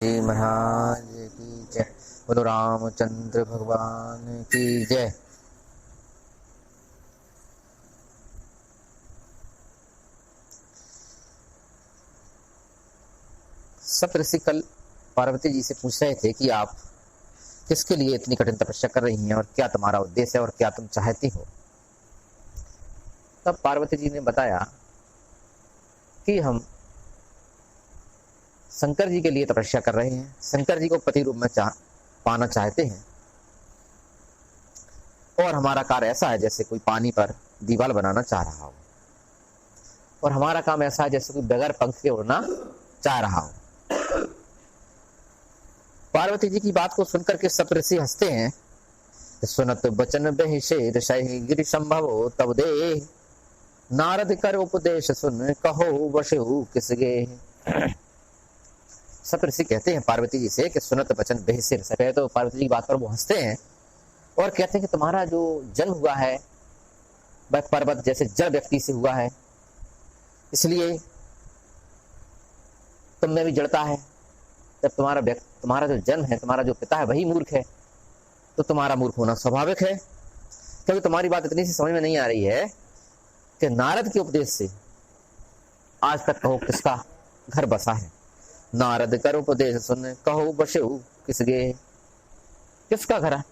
जी महाराज की जय। बोलो रामचंद्र भगवान की जय। सप्तऋषि कल पार्वती जी से पूछ रहे थे कि आप किसके लिए इतनी कठिन तपस्या कर रही हैं और क्या तुम्हारा उद्देश्य है और क्या तुम चाहती हो। तब पार्वती जी ने बताया कि हम शंकर जी के लिए तपस्या कर रहे हैं, शंकर जी को पति रूप में पाना चाहते हैं और हमारा कार्य ऐसा है जैसे कोई पानी पर दीवार बनाना चाह रहा हो, और हमारा काम ऐसा है जैसे कोई बगैर पंख के उड़ना चाह रहा हो। पार्वती जी की बात को सुनकर के सप्तऋषि हंसते हैं। सुनत बचन बहिषेद सहि गिरि संभव तब दे, नारद कर उपदेश सुन कहो वशहु किसगे। सप्तऋषि कहते हैं पार्वती जी से कि सुनत बचन बहिषेद से, पहले तो पार्वती जी की बात पर वो हंसते हैं और कहते हैं कि तुम्हारा जो जन्म हुआ है वह पर्वत जैसे जड़ व्यक्ति से हुआ है, इसलिए तुम में भी जड़ता है। जब तुम्हारा जो जन्म है, तुम्हारा जो पिता है वही मूर्ख है, तो तुम्हारा मूर्ख होना स्वाभाविक है। क्योंकि तुम्हारी बात इतनी सी समझ में नहीं आ रही है कि नारद के उपदेश से आज तक कहो किसका घर बसा है। नारद कर उपदेश सुन कहो बसहु किसगे, किसका घर है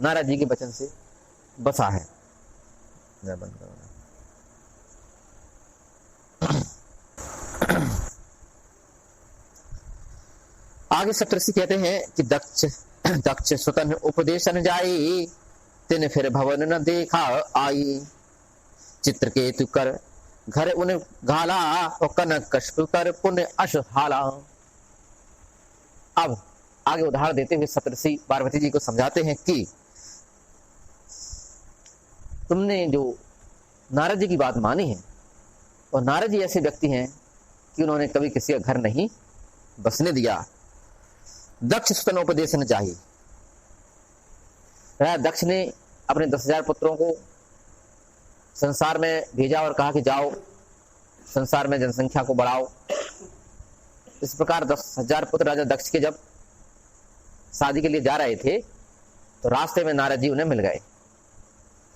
नारद जी के वचन से बसा है। बंद करो। आगे सप्तऋषि कहते हैं कि दक्ष सुतन उपदेशन जाई, तिन फिर भवन न देखा आई। चित्रकेतु कर घर उन घाला, और कनक कष्प कर पुण्य अश हाला। अब आगे उदाहरण देते हुए सप्तऋषि पार्वती जी को समझाते हैं कि तुमने जो नारद जी की बात मानी है, और नारद जी ऐसे व्यक्ति हैं कि उन्होंने कभी किसी का घर नहीं बसने दिया। दक्ष सुतन उपदेशन चाहिए। दक्ष ने अपने 10,000 पुत्रों को संसार में भेजा और कहा कि जाओ संसार में जनसंख्या को बढ़ाओ। इस प्रकार 10,000 पुत्र राजा दक्ष के जब शादी के लिए जा रहे थे तो रास्ते में नारद जी उन्हें मिल गए,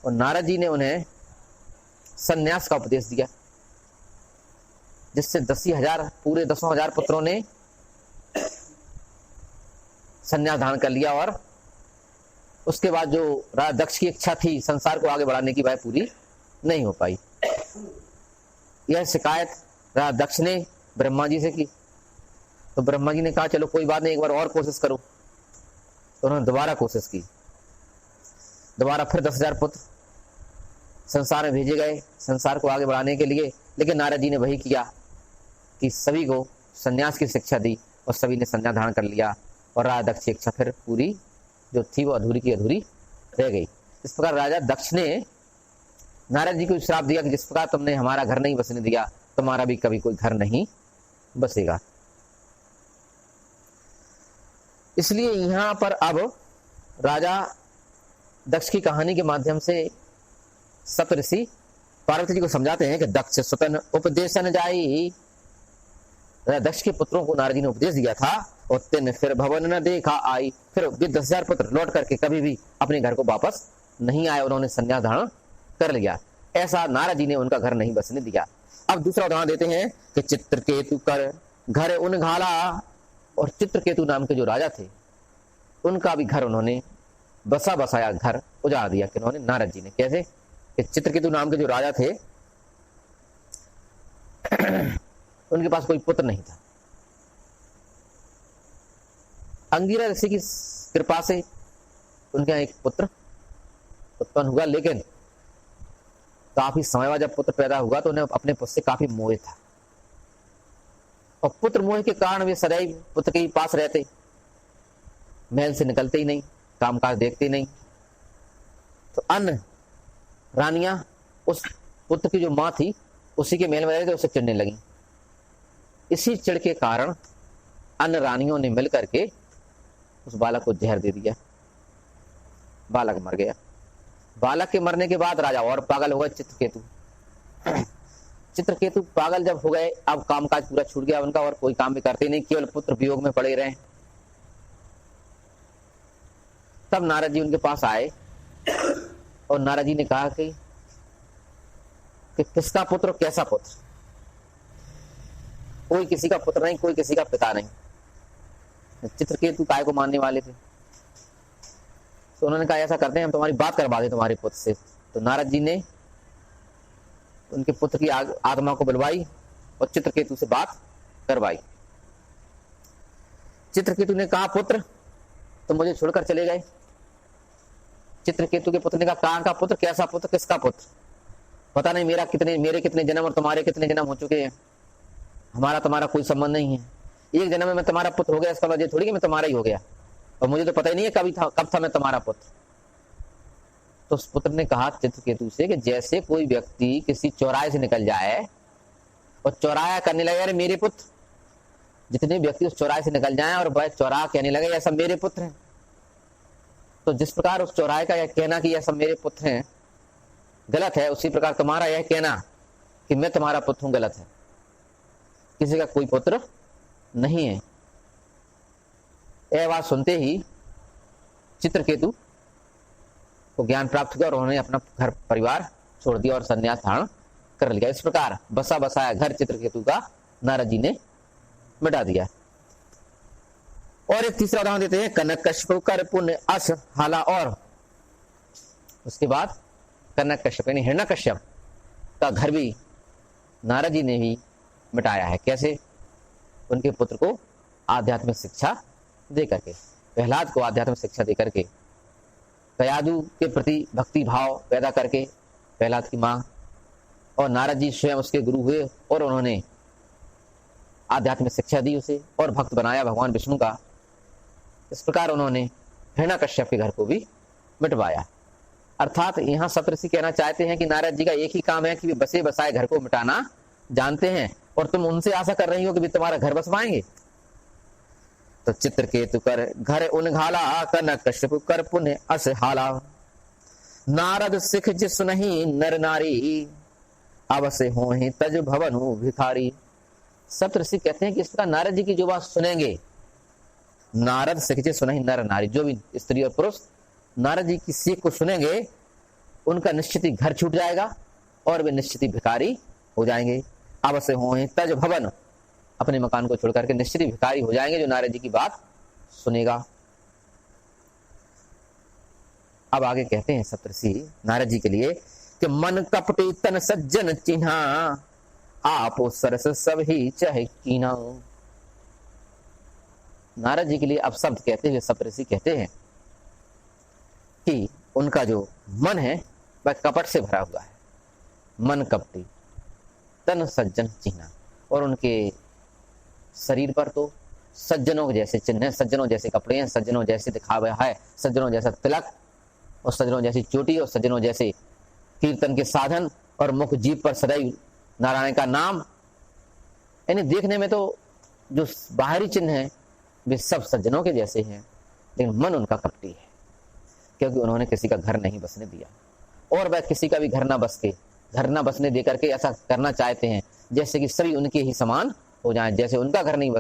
और नारद जी ने उन्हें संन्यास का उपदेश दिया, जिससे 10,000 पूरे 10,000 पुत्रों ने संन्यास धारण कर लिया। और उसके बाद जो राजा दक्ष की इच्छा थी संसार को आगे बढ़ाने की, वह पूरी नहीं हो पाई। यह शिकायत राजा दक्ष ने ब्रह्मा जी से की, तो ब्रह्मा जी ने कहा चलो कोई बात नहीं, एक बार और कोशिश करो। तो उन्होंने दोबारा कोशिश की, दोबारा फिर 10,000 पुत्र संसार में भेजे गए संसार को आगे बढ़ाने के लिए। लेकिन नारद जी ने वही किया कि सभी को संन्यास की शिक्षा दी और सभी ने संन्यास धारण कर लिया, और राजा दक्ष की इच्छा फिर पूरी जो थी वो अधूरी की अधूरी रह गई। इस प्रकार राजा दक्ष ने नारद जी को श्राप दिया कि जिस प्रकार तुमने हमारा घर नहीं बसने दिया, तुम्हारा भी कभी कोई घर नहीं बसेगा। इसलिए यहां पर अब राजा दक्ष की कहानी के माध्यम से सप्तऋषि पार्वती जी को समझाते हैं कि दक्ष सुतन उपदेशन जाई। दक्ष के पुत्रों को नारद जी ने उपदेश दिया था, और तिन फिर भवन न देखा आई। फिर 10,000 पुत्र लौट करके कभी भी अपने घर को वापस नहीं आए, उन्होंने संन्यास धारण कर लिया। ऐसा नारद जी ने उनका घर नहीं बसने दिया। अब दूसरा उदाहरण देते हैं कि चित्रकेतु कर घर उन घाला, और चित्रकेतु नाम के जो राजा थे उनका भी घर उन्होंने बसाया घर उजाड़ दिया। कि उन्होंने नारद जी ने कैसे कि चित्रकेतु नाम के जो राजा थे उनके पास कोई पुत्र नहीं था। अंगिरा ऋषि की कृपा से उनके यहाँ एक पुत्र उत्पन्न हुआ, लेकिन काफी समय बाद जब पुत्र पैदा हुआ तो उन्हें अपने पुत्र से काफी मोह था, और पुत्र मोह के कारण वे सदैव पुत्र के पास रहते, महल से निकलते ही नहीं, कामकाज देखते ही नहीं। तो अन्य रानियां उस पुत्र की जो मां थी उसी के महल में रहते, उसे चिढ़ने लगी। इसी चिढ़ के कारण अन्य रानियों ने मिलकर के उस बालक को जहर दे दिया, बालक मर गया। बालक के मरने के बाद राजा और पागल हो गया चित्रकेतु। चित्रकेतु पागल जब हो गए, अब कामकाज पूरा छूट गया उनका और कोई काम भी करते नहीं, केवल पुत्र वियोग में पड़े रहे। तब नारद जी उनके पास आए और नारद जी ने कहा कि किसका पुत्र, कैसा पुत्र? कोई किसी का पुत्र नहीं, कोई किसी का पिता नहीं। चित्रकेतु काय को मानने वाले थे, तो उन्होंने कहा ऐसा करते हैं, हम तुम्हारी बात करवा दें तुम्हारे पुत्र से। तो नारद जी ने उनके पुत्र की आत्मा को बुलवाई और चित्रकेतु से बात करवाई। चित्रकेतु ने कहा, पुत्र तुम मुझे छोड़कर चले गए। चित्रकेतु के पुत्र ने कहा, कहां का पुत्र, कैसा पुत्र, किसका पुत्र? पता नहीं, मेरे कितने जन्म और तुम्हारे कितने जन्म हो चुके हैं, हमारा तुम्हारा कोई संबंध नहीं है। एक जन्म में मैं तुम्हारा पुत्र हो गया, इसका मतलब थोड़ी कि मैं तुम्हारा ही हो गया, और मुझे तो पता ही नहीं है कब था मैं तुम्हारा पुत्र। तो उस पुत्र ने कहा चित्रकेतु से कि जैसे कोई व्यक्ति किसी चौराहे से निकल जाए और चौराहा करने लगे, अरे मेरे पुत्र, जितने व्यक्ति उस चौराहे से निकल जाएं और वह चौराहा कहने लगे यह सब मेरे पुत्र हैं, तो जिस प्रकार उस चौराहे का यह कहना कि यह सब मेरे पुत्र हैं गलत है, उसी प्रकार तुम्हारा यह कहना कि मैं तुम्हारा पुत्र हूं गलत है। किसी का कोई पुत्र नहीं है। यह बात सुनते ही चित्रकेतु को ज्ञान प्राप्त हुआ और उन्होंने अपना घर परिवार छोड़ दिया और संन्यास धारण कर लिया। इस प्रकार बसा बसाया घर चित्रकेतु का नारद जी ने मिटा दिया। और एक तीसरा उदाहरण देते हैं, कनक कश्यप कर पुण्य अस हाला। और उसके बाद कनक कश्यप यानी हिरण्यकश्यप का घर भी नारद जी ने भी मिटाया है। कैसे? उनके पुत्र को आध्यात्मिक शिक्षा दे करके, प्रहलाद को आध्यात्मिक शिक्षा दे करके, कयादु के प्रति भक्ति भाव पैदा करके, प्रहलाद की मां, और नारद जी स्वयं उसके गुरु हुए और उन्होंने आध्यात्मिक शिक्षा दी उसे और भक्त बनाया भगवान विष्णु का। इस प्रकार उन्होंने हिरण्यकश्यप के घर को भी मिटवाया। अर्थात यहाँ सप्तऋषि कहना चाहते हैं कि नारद जी का एक ही काम है कि वे बसे बसाए घर को मिटाना जानते हैं, और तुम उनसे आशा कर रही हो कि वे तुम्हारा घर बसवाएंगे। तो चित्रकेतु कर घर उनघाला, कनक कश्यप कर पुण्य अस हाला। नारद सिख जिस नहीं नर नारी, अवश्य हो ही तज भवनु भिखारी। सप्तऋषि कहते हैं कि इस प्रकार नारद जी की जो बात सुनेंगे, नारद सिख जिस नहीं नर नारी, जो भी स्त्री और पुरुष नारद जी की सीख को सुनेंगे, उनका निश्चित ही घर छूट जाएगा और वे निश्चित ही भिखारी हो जाएंगे। अवश्य हो ही तज भवन, अपने मकान को छोड़ करके निश्चित ही भिखारी हो जाएंगे जो नारद जी की बात सुनेगा। अब आगे कहते हैं सप्तऋषि नारद जी के लिए कि मन कपटी तन सज्जन चिन्हा, आपो सरस सब ही चाहे कीना। नारद जी के लिए अब शब्द कहते हुए सप्तऋषि कहते हैं कि उनका जो मन है वह कपट से भरा हुआ है। मन कपटी तन सज्जन चिन्हा, और उनके शरीर पर तो सज्जनों जैसे चिन्ह है, सज्जनों जैसे कपड़े हैं, सज्जनों जैसे दिखावा है, सज्जनों जैसा तिलक और सज्जनों जैसी चोटी और सज्जनों जैसे कीर्तन के साधन, और मुख जीभ पर सदैव नारायण का नाम। यानी देखने में तो जो बाहरी चिन्ह है वे सब सज्जनों के जैसे हैं, लेकिन मन उनका कपटी है, क्योंकि उन्होंने किसी का घर नहीं बसने दिया, और वह किसी का भी घर ना बसने दे करके ऐसा करना चाहते हैं जैसे कि सभी उनके ही समान हो जाएं। जैसे उनका घर नहीं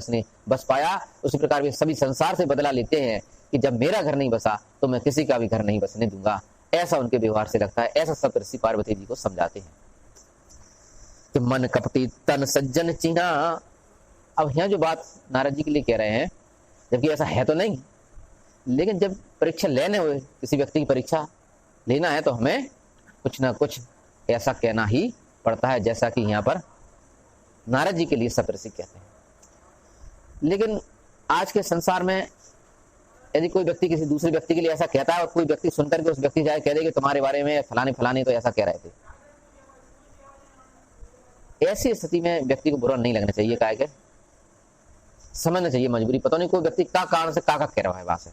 बस पाया, उसी प्रकार वे सभी संसार से बदला लेते हैं कि जब मेरा घर नहीं बसा तो मैं किसी का भी घर नहीं बसने दूंगा। ऐसा उनके व्यवहार से लगता है। ऐसा सप्तऋषि पार्वती जी को समझाते हैं कि मन कपटी तन सज्जन चिन्हा। अब यहाँ जो बात नारद जी के लिए कह रहे हैं, जबकि ऐसा है तो नहीं, लेकिन जब परीक्षा लेने हुए किसी व्यक्ति की परीक्षा लेना है तो हमें कुछ ना कुछ ऐसा कहना ही पड़ता है, जैसा कि यहाँ पर नारद जी के लिए सप्तऋषि कहते हैं। लेकिन आज के संसार में यदि कोई व्यक्ति किसी दूसरे व्यक्ति के लिए ऐसा कहता है और कोई व्यक्ति सुनकर के उस व्यक्ति जाए कह दे कि तुम्हारे बारे में फलाने फलाने तो ऐसा कह रहे थे, ऐसी स्थिति में व्यक्ति को बुरा नहीं लगना चाहिए। क्या है, समझना चाहिए मजबूरी, पता नहीं कोई व्यक्ति का कारण से का कह रहा है वहां से।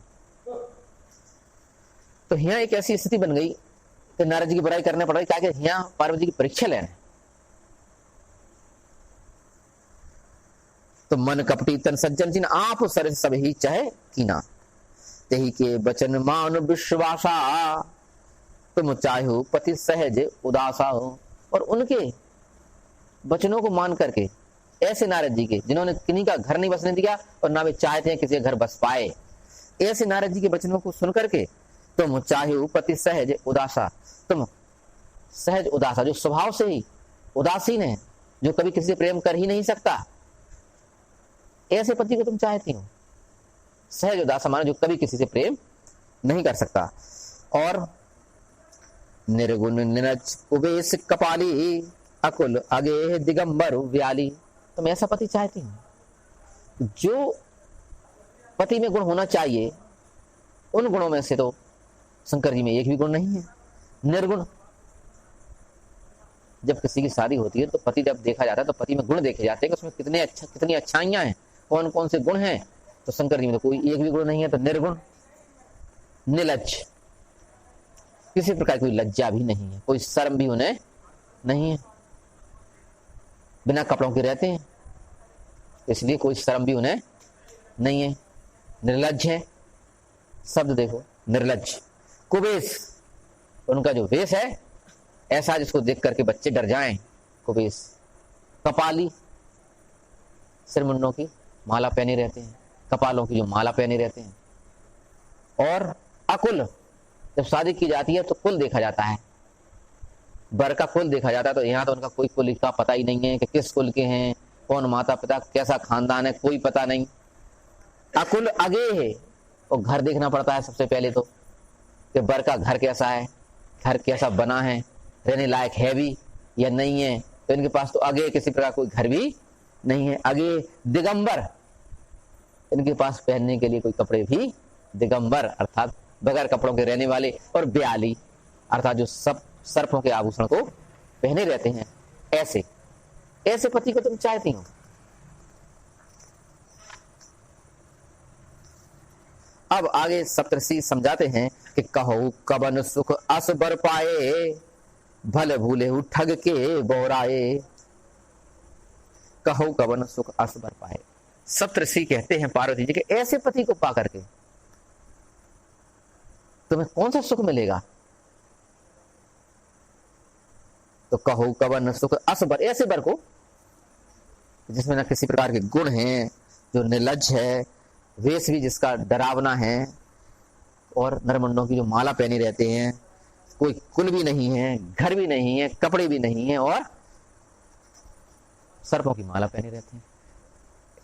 तो यहाँ एक ऐसी स्थिति बन गई कि नारद जी की बुराई करने पड़ रही, क्या यहाँ पार्वती जी की परीक्षा लेने। तो मन कपटी तन सज्जन जिन, आप सरस सब ही चाहे कीना। तेही के बचन मान विश्वासा, तुम चाहो पति सहज उदासा हो। और उनके वचनों को मान करके, ऐसे नारद जी के जिन्होंने किन्हीं का घर नहीं बसने दिया और ना वे चाहते हैं किसी का घर बस पाए, ऐसे नारद जी के वचनों को सुन करके तुम चाहे पति सहज उदासा, तुम सहज उदासा जो स्वभाव से ही उदासीन है, जो कभी किसी से प्रेम कर ही नहीं सकता, ऐसे पति को तुम चाहती हो। सहज उदासा माने जो कभी किसी से प्रेम नहीं कर सकता। और निर्गुण निरज कुबेश कपाली अकुल अगे दिगंबर व्याली, तुम ऐसा पति चाहती हो। जो पति में गुण होना चाहिए उन गुणों में से तो शंकर जी में एक भी गुण नहीं है, निर्गुण। जब किसी की शादी होती है तो पति जब देखा जाता है तो पति में गुण देखे जाते हैं कि उसमें कितनी अच्छाइयां हैं, कौन कौन से गुण हैं। तो शंकर जी में तो कोई एक भी गुण नहीं है, तो निर्गुण। निलज्ज, किसी प्रकार की कोई लज्जा भी नहीं है, कोई शर्म भी उन्हें नहीं है, बिना कपड़ों के रहते हैं इसलिए कोई शर्म भी उन्हें नहीं है। निर्लज्ज है, शब्द देखो निर्लज्ज। कुबेश, उनका जो वेश है ऐसा जिसको देख करके बच्चे डर जाएं, कुबेश। कपाली, सिर मुंडों की माला पहने रहते हैं, कपालों की जो माला पहने रहते हैं। और अकुल, जब शादी की जाती है तो कुल देखा जाता है, वर का कुल देखा जाता है। तो यहाँ तो उनका कोई कुल का पता ही नहीं है कि किस कुल के हैं, कौन माता पिता, कैसा खानदान है, कोई पता नहीं। अकुल अगे है, और घर देखना पड़ता है सबसे पहले तो कि वर का घर कैसा है, घर कैसा बना है, रहने लायक है भी या नहीं है। तो इनके पास तो अगे किसी प्रकार कोई घर भी नहीं है। अगे दिगंबर, इनके पास पहनने के लिए कोई कपड़े भी, दिगंबर अर्थात बगैर कपड़ों के रहने वाले। और ब्याली अर्थात जो सब सर्पों के आभूषण को पहने रहते हैं। ऐसे ऐसे पति को तुम चाहती हो। अब आगे सप्तऋषि समझाते हैं कि कहो कबन सुख अस बर पाए, भले भूले हु ठग के बोराए। कहो कबन सुख अस बर पाए, सप्तऋषि कहते हैं पार्वती जी के ऐसे पति को पा करके तुम्हें कौन सा सुख मिलेगा। तो कहो कवन सुख असबर, ऐसे बर को जिसमें न किसी प्रकार के गुण हैं, जो निर्लज्ज है, वेश भी जिसका डरावना है, और नरमुंडों की जो माला पहनी रहते हैं, कोई कुल भी नहीं है, घर भी नहीं है, कपड़े भी नहीं है, और सर्पों की माला पहने रहते हैं।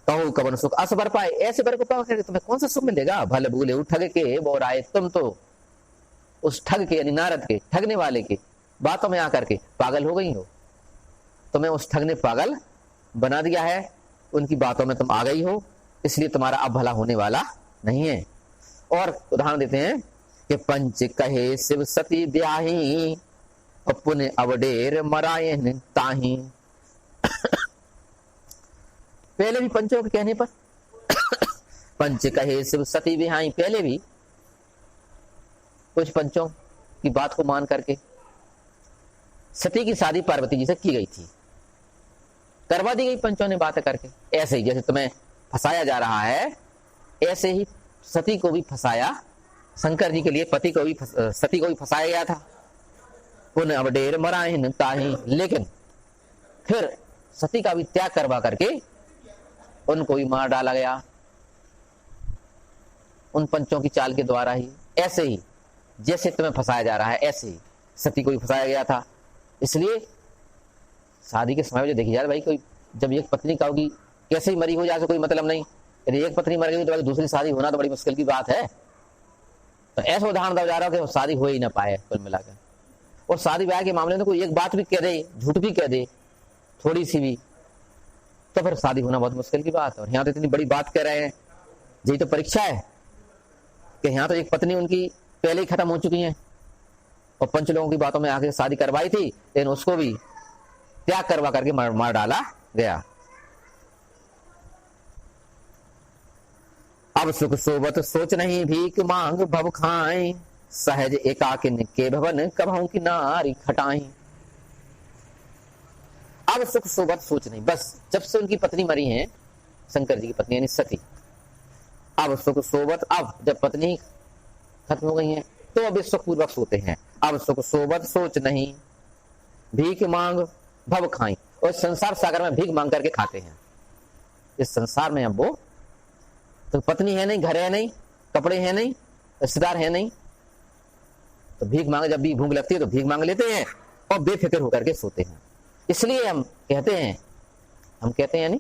कहो कवन सुख असबर पाए, ऐसे बर को पाओगे तुम्हें कौन सा सुख मिलेगा। भले भूले उठ ठग के बोराए, तुम तो उस ठग के यानी नारद के, ठगने वाले के बातों में आकर के पागल हो गई हो। तुम्हें उस ठग ने पागल बना दिया है, उनकी बातों में तुम आ गई हो, इसलिए तुम्हारा अब भला होने वाला नहीं है। और उदाहरण देते हैं कि पंच कहे शिव सती ब्याही, और पुण्य अवडेर मरायन ताही। पहले भी पंचों के कहने पर पंच कहे शिव सती ब्याही, पहले भी कुछ पंचों की बात को मान करके सती की शादी पार्वती जी से की गई थी, करवा दी गई पंचों ने बातें करके। ऐसे ही जैसे तुम्हें फंसाया जा रहा है, ऐसे ही सती को भी फंसाया, शंकर जी के लिए पति को भी सती को भी फंसाया गया था। पुण्य अवडेर मराहिन ताही, लेकिन फिर सती का भी त्याग करवा करके उनको भी मार डाला गया उन पंचों की चाल के द्वारा ही। ऐसे ही जैसे तुम्हें फंसाया जा रहा है, ऐसे ही सती को भी फंसाया गया था। इसलिए शादी के समय में जो देखी जाए भाई, कोई जब एक पत्नी का होगी कैसे ही मरी हो जाए कोई मतलब नहीं, यदि एक पत्नी मर गई तो दूसरी शादी होना तो बड़ी मुश्किल की बात है। तो ऐसा उदाहरण दिया जा रहा है कि वो शादी हो ही ना पाए कुल मिलाकर। और शादी ब्याह के मामले में कोई एक बात भी कह दे, झूठ भी कह दे थोड़ी सी भी, तो फिर शादी होना बहुत मुश्किल की बात है। और यहाँ तो इतनी बड़ी बात कह रहे हैं, यही तो परीक्षा है कि यहाँ तो एक पत्नी उनकी पहले ही खत्म हो चुकी है और पंच लोगों की बातों में आके शादी करवाई थी, लेकिन उसको भी त्याग करवा करके मार डाला गया। अब सुख सोबत सोच नहीं भीख मांग भव खाए, सहज एकाकिन के भवन कभों की नारी खटाई। अब सुख सोबत सोच नहीं, बस जब से उनकी पत्नी मरी है, शंकर जी की पत्नी यानी सती, अब सुख सोबत, अब जब पत्नी खत्म हो गई है तो अब सुख पूर्वक सोते हैं। अब सुख सोबत सोच नहीं भीख मांग भव खाई, और संसार सागर में भीख मांग करके खाते हैं। इस संसार में अब वो तो पत्नी है नहीं, घर है नहीं, कपड़े हैं नहीं, रिश्तेदार है नहीं, तो भीख मांग, जब भी भूख लगती है तो भीख मांग लेते हैं और बेफिक्र होकर के सोते हैं। इसलिए हम कहते हैं नहीं,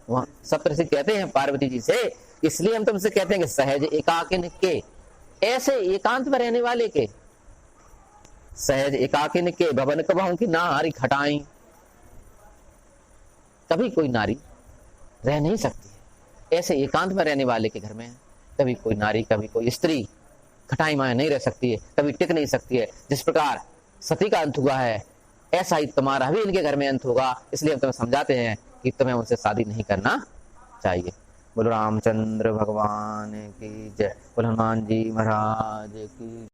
वहां सप्तऋषि कहते हैं पार्वती जी से, इसलिए हम तुमसे कहते हैं कि सहज एकाकिन के, ऐसे एकांत में रहने वाले के, सहज एकाकिन के भवन कबहू की नारी खटाई। कभी कोई नारी रह नहीं सकती है ऐसे एकांत में रहने वाले के घर में। कभी कोई नारी, कभी कोई स्त्री खटाई माया नहीं रह सकती है, कभी टिक नहीं सकती है। जिस प्रकार सती का अंत हुआ है, ऐसा ही तुम्हारा भी इनके घर में अंत होगा। इसलिए हम तुम्हें समझाते हैं कि तुम्हें उनसे शादी नहीं करना चाहिए। बोलो रामचंद्र भगवान की जय, बोलो हनुमान जी महाराज की।